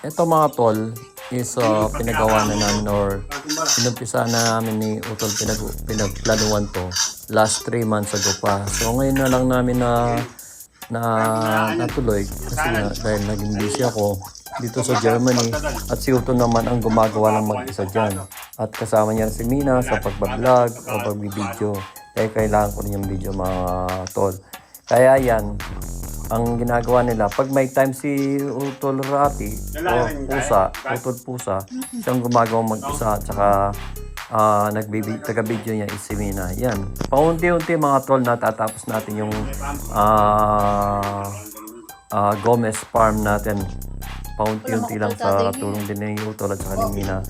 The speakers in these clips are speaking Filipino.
Ito mga tol is pinagawa na namin or inumpisa na namin ni Utol pinagplanuhan to last 3 months ago pa. So ngayon na lang namin natuloy kasi nga dahil naging busy ako dito sa Germany at si Utol naman ang gumagawa ng mag-isa dyan. At kasama niya si Mina sa pagbablog o pagbibideo. Kaya kailangan ko rin yung video mga tol. Kaya yan, ang ginagawa nila, pag may time si Utol Rapi o Utol Pusa, siyang gumagawa mag-isa at saka taga-video niya is si Mina. Yan. Paunti-unti mga tol, natatapos natin yung Gomez Farm natin. Paunti-unti lang sa tulong din ni Utol at saka ni Mina.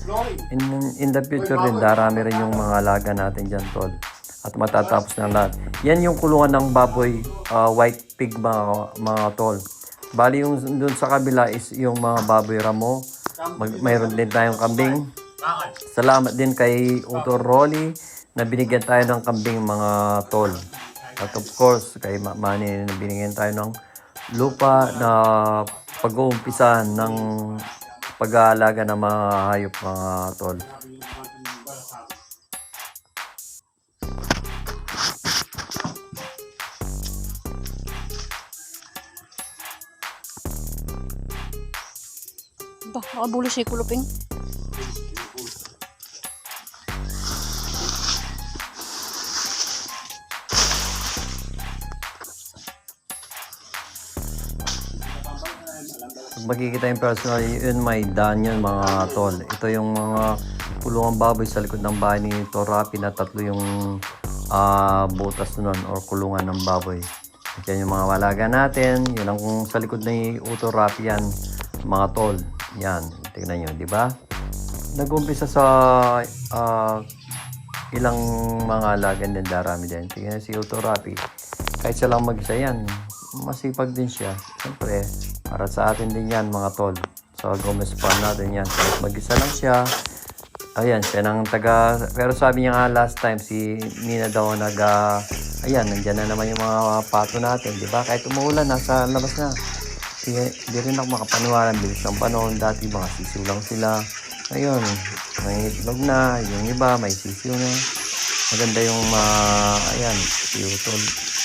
In the future din, darami rin yung mga alaga natin dyan tol. At matatapos na lahat. Yan yung kulungan ng baboy, white pig mga tol. Bali yung dun sa kabila is yung mga baboy ramo. Mayroon din tayong kambing. Salamat din kay Utol Rolly na binigyan tayo ng kambing mga tol. At of course, kay Manny na binigyan tayo ng lupa na pag-uumpisa ng pag-aalaga ng mga hayop mga tol. Bah, nakabulo siya kuluping. Pag makikita yung personal, yun may daan yun mga tol. Ito yung mga kulungang baboy sa likod ng bahay ni Torapi na 3 yung butas nun or kulungan ng baboy. At yan yung mga walaga natin. Yun ang kung sa likod ni Utol Rapi yan mga tol. Yan, tingnan nyo, di ba? Nag-umpisa sa ilang mga alagan din, darami din. Tingnan si Utol Rapi. Kahit siya lang mag-isa yan, masipag din siya. Siyempre, para sa atin din yan mga tol. Sa Gomez Farm natin yan. Kahit mag-isa lang siya. Ayan, siya nang taga... Pero sabi niya nga last time, si Mina daw ayan, nandyan na naman yung mga pato natin. Di ba? Kahit umuulan, nasa labas na. Hindi rin ako makapaniwala. Bilis ng panahon. Dati mga sisiw lang sila. Ngayon, may itlog na. Yung iba, may sisiw na. Maganda yung ayan, si Utol.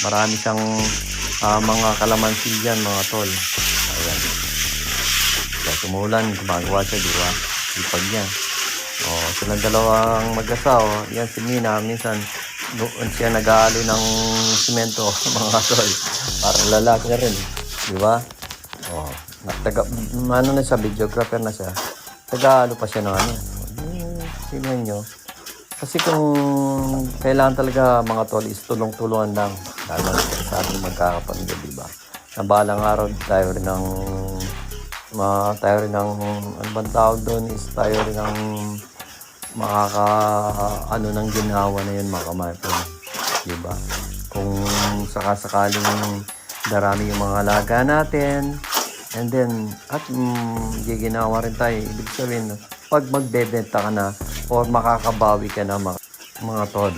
Marami siyang mga kalamansi dyan, mga tol. Ayan. Kahit umulan, gumagawa siya, di ba? Ipag niya. Silang dalawang mag-asawa. Yan si Mina, minsan doon siya nag-aalo ng simento, mga tol. Parang lalaki na rin, di ba? Ano na siya, videographer na siya. Taga-aalo pa siya ng ano. Tingnan nyo. Kasi kung kailangan talaga mga tol is tulong-tulungan lang. Lalo sa ating magkakapamilya, di ba? Na balang araw tayo rin ng ano bang tawag doon is tayo rin ng ng ginawa na yun mga kamartin. Diba? Kung sakasakaling darami yung mga alaga natin and then at giginawa rin tayo, ibig sabihin pag magbebenta ka na or makakabawi ka na mga tol.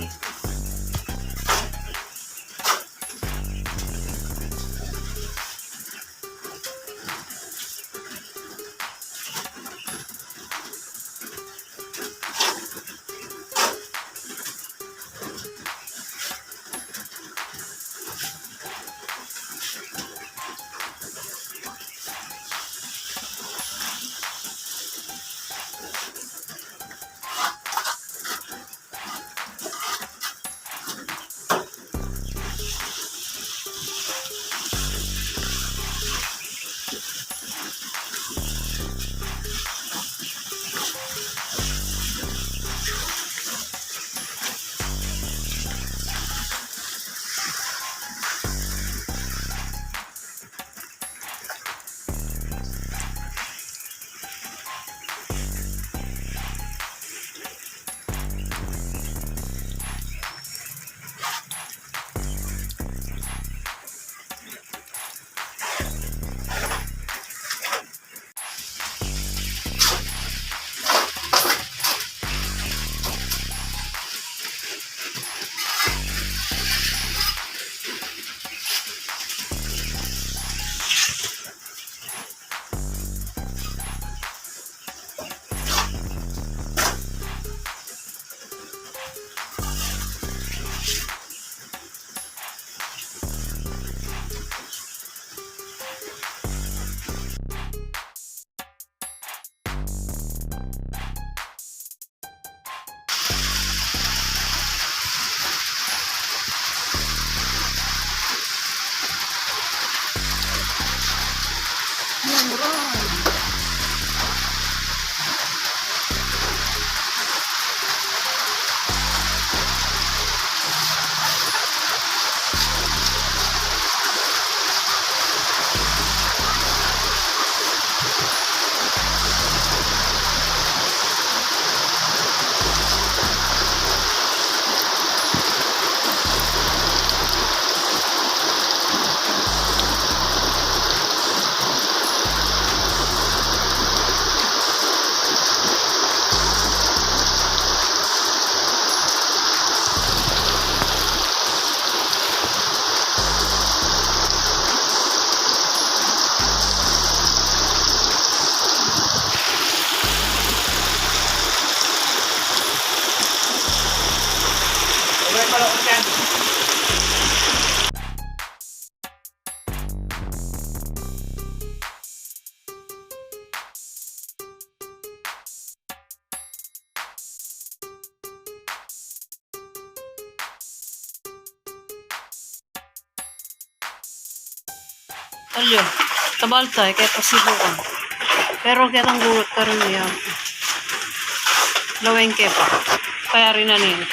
Alyo, tabaltay, kaya pasibukan. Pero kitang gulot ka rin niya. Laweng ke pa. Kaya rin na niya.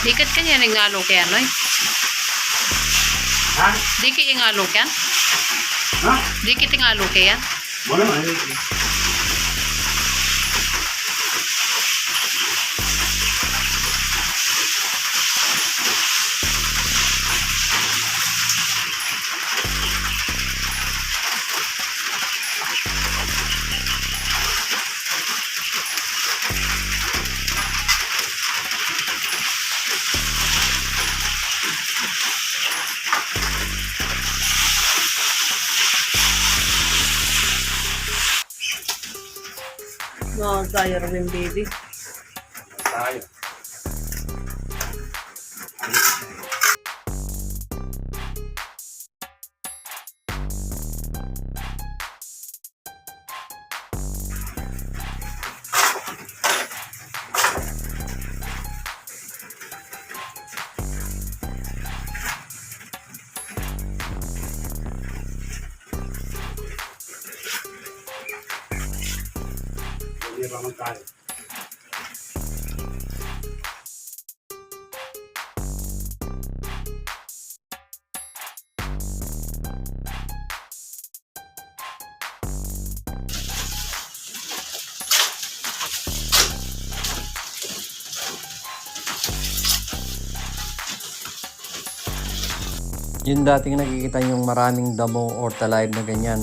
Dikit kanya ng ngalo kaya, no? Ha? Dikit yung ngalo kaya? Ha? Dikit yung ngalo kaya? Wala man. No, tayo rin, baby. Tayo. Hindi pa man tayo. Yung dating nakikita yung maraming damo or talive na ganyan,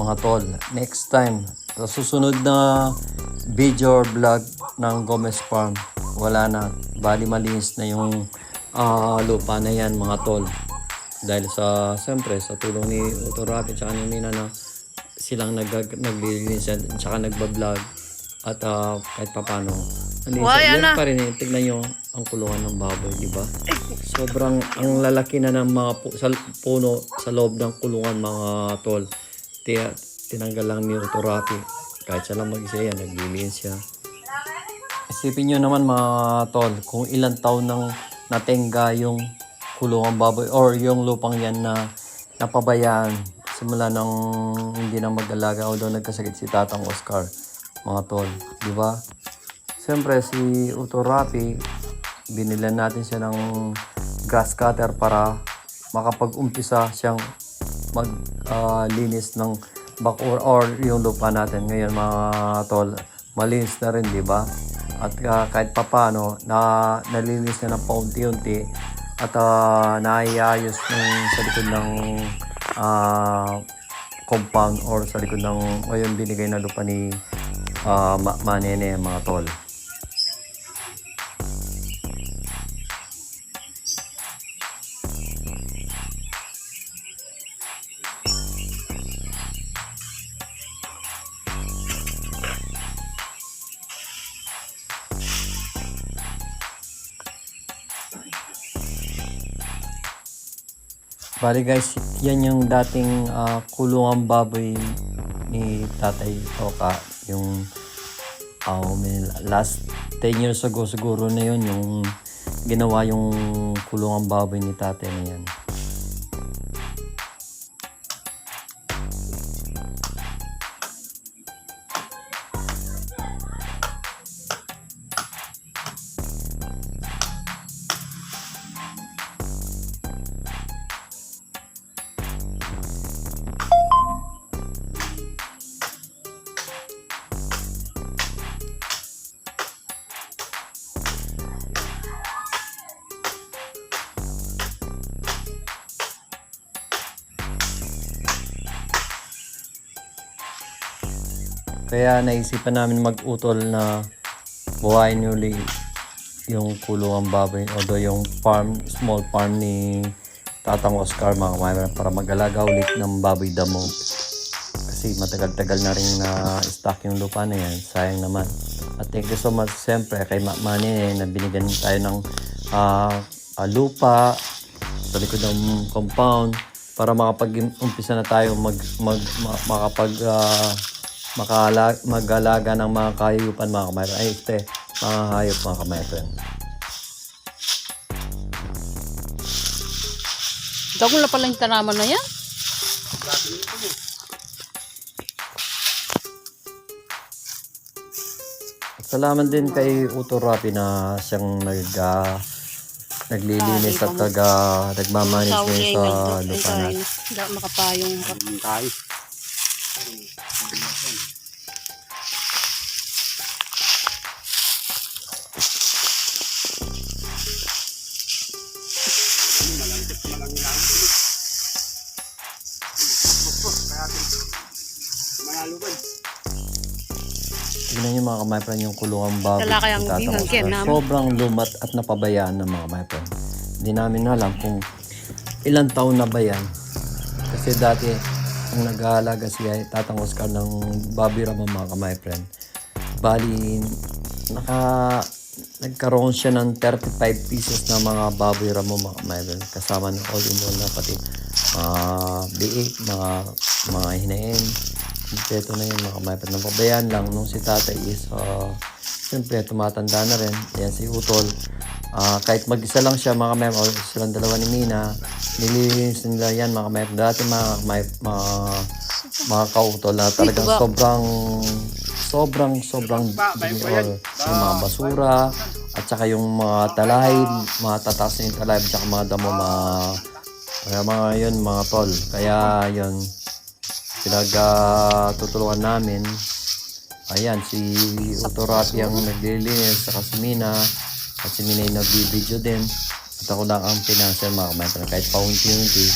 mga tol. Next time, sa susunod na video or vlog ng Gomez Farm, wala na. Bali malinis na yung lupa na yan, mga tol. Dahil siyempre, sa tulong ni Utol Rapi at ni Mina na silang naglilinis at saka nagbablog. At kahit papano, yan pa rin eh. Tignan nyo ang kulungan ng baboy, di ba? Sobrang ang lalaki na ng mga puno sa loob ng kulungan, mga tol. Tinanggal lang ni Utol Rapi. Kahit siya lang mag-isa yan, naglilinis siya. Isipin nyo naman, mga tol, kung ilang taon nang natenga yung kulungan baboy or yung lupang yan na napabayaan simula nang hindi na mag-alaga o daw nagkasakit si Tatang Oscar, mga tol, di ba? Siyempre si Utol Rapi, binilan natin siya ng grass cutter para makapag-umpisa siyang maglinis ng back or yung lupa natin. Ngayon, mga tol, malinis na rin, di ba? At kahit papano na nalinis na ng paunti-unti at naiayos sa likod ng compound or sa likod ng ngayon binigay na lupa ni Manene, mga tol. Bali guys, yan yung dating kulungang baboy ni Tatay Toka. Yung last 10 years ago siguro na yun yung ginawa yung kulungang baboy ni Tatay na yan. Kaya naisipan namin mag-utol na buhayin uli yung kulungang baboy o yung small farm ni Tatang Oscar, mga kamayan, para mag-alaga ulit ng baboy damo. Kasi matagal-tagal na rin na stock yung lupa na yan. Sayang naman. At thank you so much siyempre kay Manny na binigyan tayo ng lupa sa likod ng compound para makapag-umpisa na tayo mag-alaga ng mga kahayupan mga kamaypen. Mga hayop mga kamaypen. Dagol na pala yung tanaman na yan. Salamat din kay Utol Rapi na siyang naglilinis at nagmamanis ngayon sa lupa natin. Hindi makapayong. Ang tayo. Tignan niyo mga kamaypen yung kulungang baboy. Dala kayang ng Tatang bingang Oscar. kem namin. Sobrang lumat at napabayaan ng mga kamaypen. Hindi namin alam kung ilang taon na ba yan. Kasi dati, ang nag-aalaga si Tatang Oscar ng baboy ramo mga kamaypen. Bali, nagkaroon siya ng 35 pieces na mga baboy ramo mga kamaypen. Kasama ng all in all na pati biik, mga hinain. Ito na yun mga kamaypen. Napabayaan lang nung si tatay is siyempre tumatanda na rin. Ayan si Utol. Kahit mag-isa lang siya mga kamaypen, o silang dalawa ni Mina, nililinis nila yan mga kamaypen. Dati mga kautol na talagang sobrang dumi or yung mga basura at saka yung mga talahib, mga tataas na yung talahib at saka mga damo kaya mga yun mga tol. Kaya yun pinagtutulungan namin. Ayan, si Utol Rapi ang naglilinis, saka si Mina, at si Mina yung nagbibideo din. At ako lang ang financial mga kamaypen, kahit paunti-unti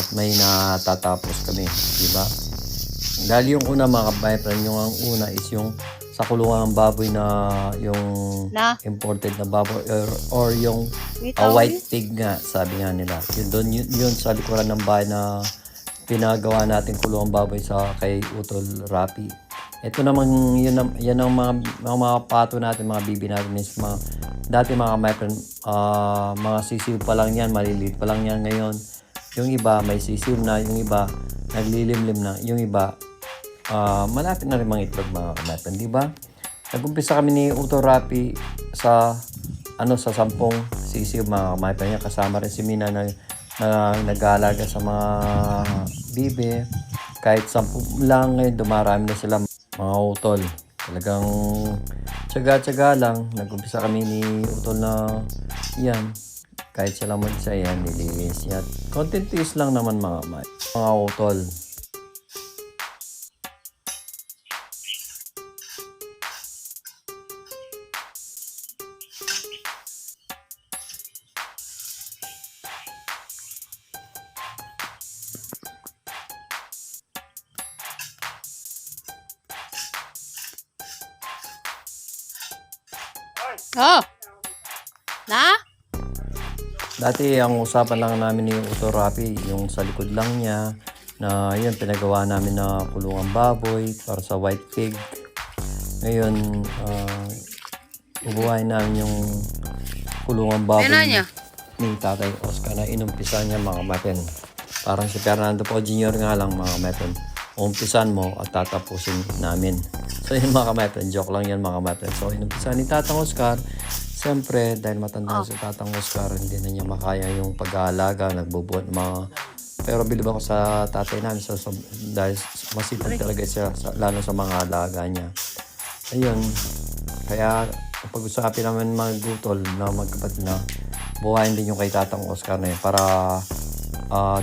at may natatapos kami, diba? Dahil yung una mga kamaypen, yung ang una is yung sa kulungan ng baboy na yung imported na baboy or yung white pig nga, sabi nga nila. Yun sa likuran ng bahay na pinagawa natin kulungang baboy sa kay Utol Rapi. Ito naman yan ang mga pato natin, mga bibi natin is dati mga kamaypen, mga sisiw pa lang yan, maliliit pa lang yan ngayon. Yung iba may sisiw na, yung iba naglilimlim na, yung iba malapit na rin mga itlog mga kamaypen, di ba? Nag-umpisa kami ni Utol Rapi sa 10 sisiw mga kamaypen niya, kasama rin si Mina na nag-aalaga sa mga bibe. Kahit 10 lang ngayon, dumarami na sila mga utol. Talagang tsaga-tsaga lang. Nag-umpisa kami ni Utol na yan. Kahit sila mag-isa yan, nililis yan. Content is lang naman mga utol. Oh! Na? Dati ang usapan lang namin ni Utol Rapi, yung sa likod lang niya, na yun, pinagawa namin na kulungang baboy para sa white pig. Ngayon, ubuhayin namin yung kulungang baboy ni Tatay Oscar na inumpisa niya mga kamaypen. Parang si Fernando Po Jr. nga lang mga kamaypen. Umpisan mo at tatapusin namin. So yun mga kamaypen, joke lang yan mga kamaypen. So inumpisa ni Tatang Oscar. Siyempre, dahil matanda si Tatang Oscar, hindi na niya makaya yung pag-aalaga, nagbubuhat mga... Pero bilib ako sa tatay namin dahil masipag talaga siya, lalo sa mga alaga niya. Ayun, kaya pag-usapin namin mag-utol na magkapatid na buhayin din yung kay Tatang Oscar na yun para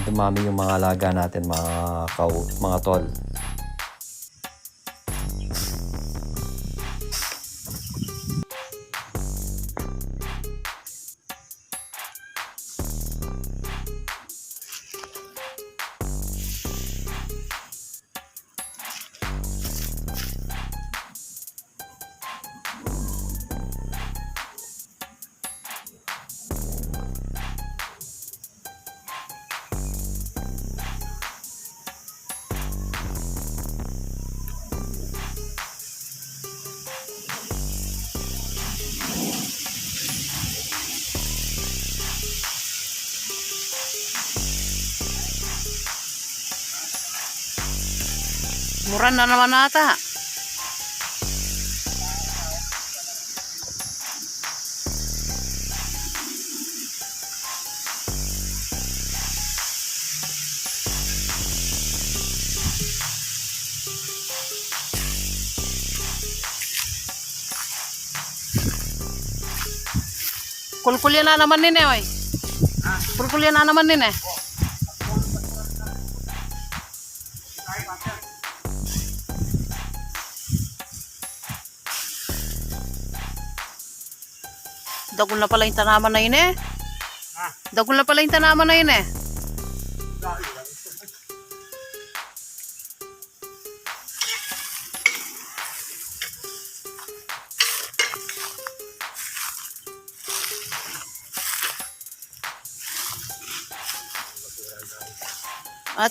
dumami yung mga alaga natin mga tol. Mura na naman ata. Kulkulya na naman din eh, oy. Kulkulya na naman din eh. Dagol na pala yung tanaman na yun eh. Dagol na pala yung tanaman na yun eh.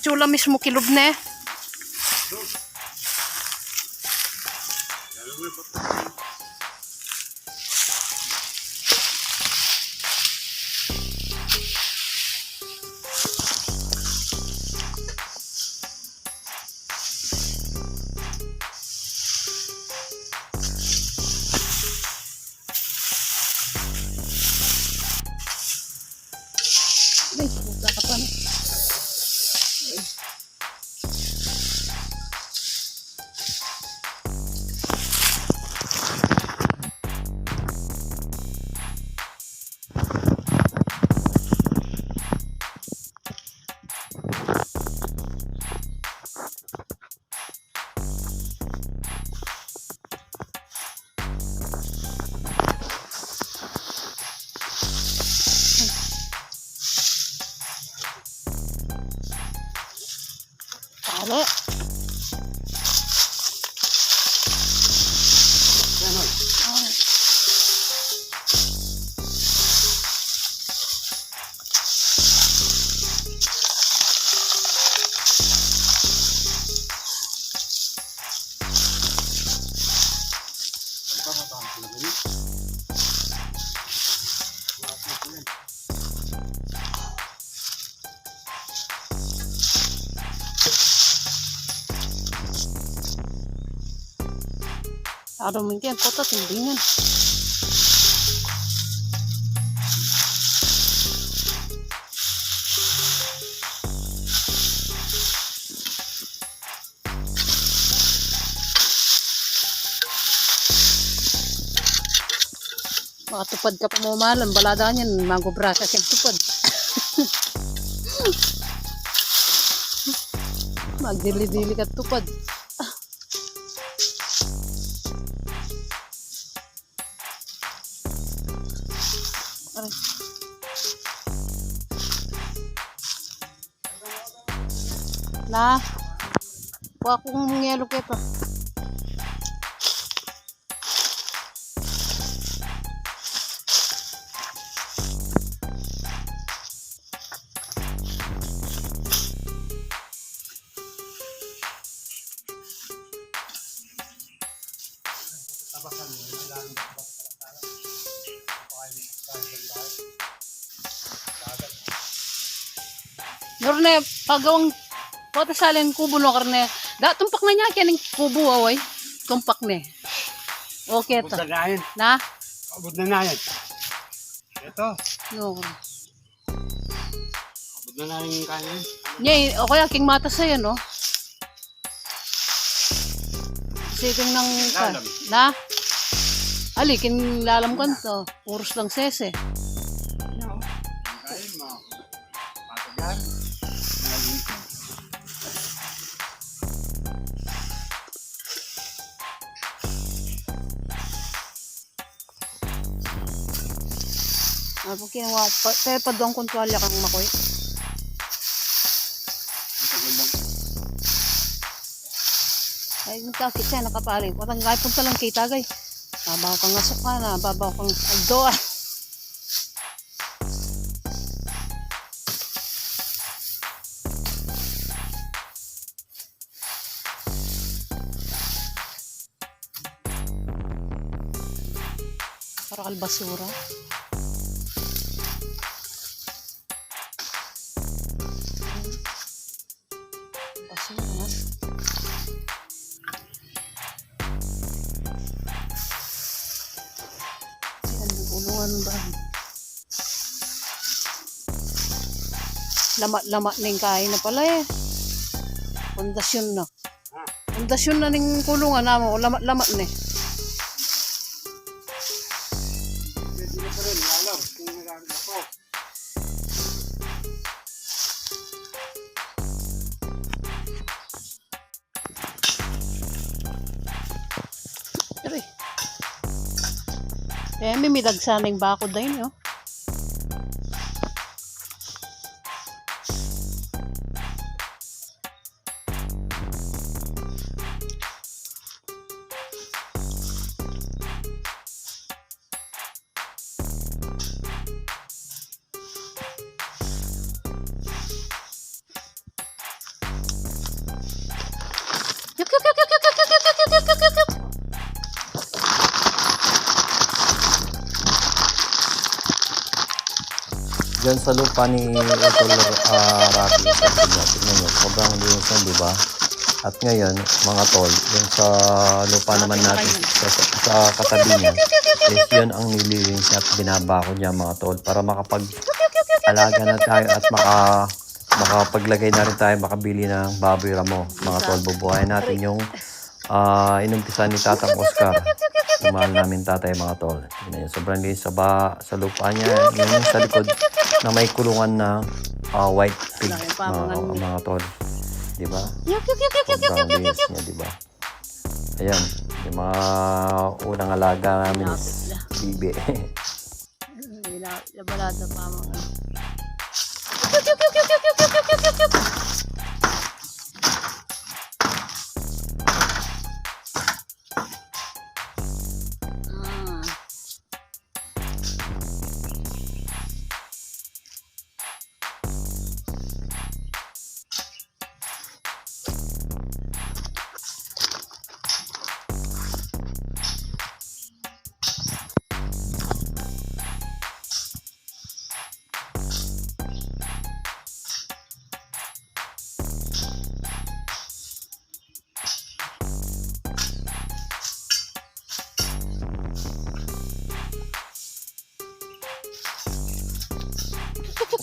Chula mismo kilob na eh. Ay, buka ka pa na. Talo. Ada mungkin foto tingginya. Makatupad ka pa mo malam, balada niyan, magubra ka kayong tupad. Magdili-dili ka tupad. Nah, kuha kong yellow pepper. Norne, pagawang pata salin kubo no karne. Da tumpak na niya kaya ng kubo away. Tumpak ne. Okay to. Budagayan. Na? Abot na na yan. Ito. No. Abot na na yung kanin. Nye, okay aking mata sa yan, no? Sigang ng Lalam. na? Ali, kin lalam kan to. Puros lang sese. Kain mo. Patagan. Ako kinawa, pero pa doon kung tuwalya kang makoy. Ay, nagkakit siya, nakapali. Watang ngay punta lang kay tagay. Babaw kang asok ka na, babaw kang agdoa. Para kal basura. Basura. ano ba? Lama ning kain na pala eh. Pundasyon na. Pundasyon na ning kulungan namo, lama ni. Hindi na pa rin, alam. Kung nagagamit ako. Pero may midagsaning bakod na yun, oh. Yuk, yuk, yuk, yuk, yuk, yuk, yuk, yuk, yuk, yuk, yuk, yuk. Diyan sa lupa ni Utol Rapi, tignan nyo, sobrang linis yan, di ba? At ngayon, mga tol, yung sa lupa naman natin, sa katabi niya, is yun ang nililinis niya at binabako niya, mga tol, para makapag-alaga na tayo at makapaglagay na rin tayo, makabili ng baboy ramo, mga tol. Bubuhayin natin yung inumpisa ni Tatang Oscar. Yung mahal namin tatay, mga tol. Yun na yun, sobrang linis sa lupa niya. Yun yung sa likod na may kulungan na white pig, mga tol. Diba? Sobrang linis niya, diba? Ayan, yung mga unang alaga namin is bibi. Balada pa mga.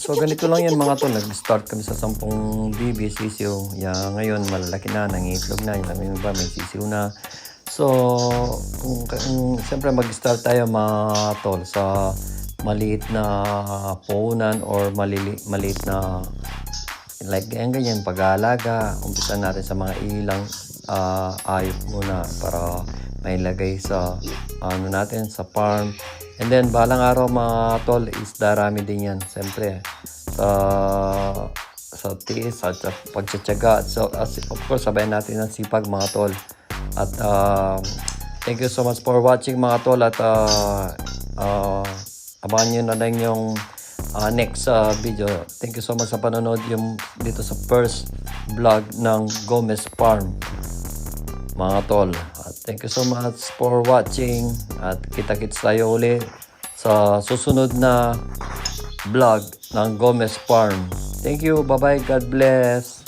So ganito lang yan, mga tol. Nag-start kami sa 10 bibi, sisiw. Ngayon malalaki na, nangitlog na. Yung iba may sisiw na. So siyempre mag-start tayo, mga tol, sa maliit na puhunan or maliit na like ganyan pag-aalaga. Umpisa natin sa mga ilang ayop muna para may lagay sa natin sa farm. And then balang araw, mga tol, is darami din yan. Siyempre sa tiis at sa pagtsatsaga. So of course sabayan natin ang sipag, mga tol. At thank you so much for watching, mga tol. At abangan nyo na lang yung next video. Thank you so much sa panonood yung dito sa first vlog ng Gomez Farm, mga tol. At thank you so much for watching. At kita-kits tayo ulit sa susunod na vlog ng Gomez Farm. Thank you. Bye-bye. God bless.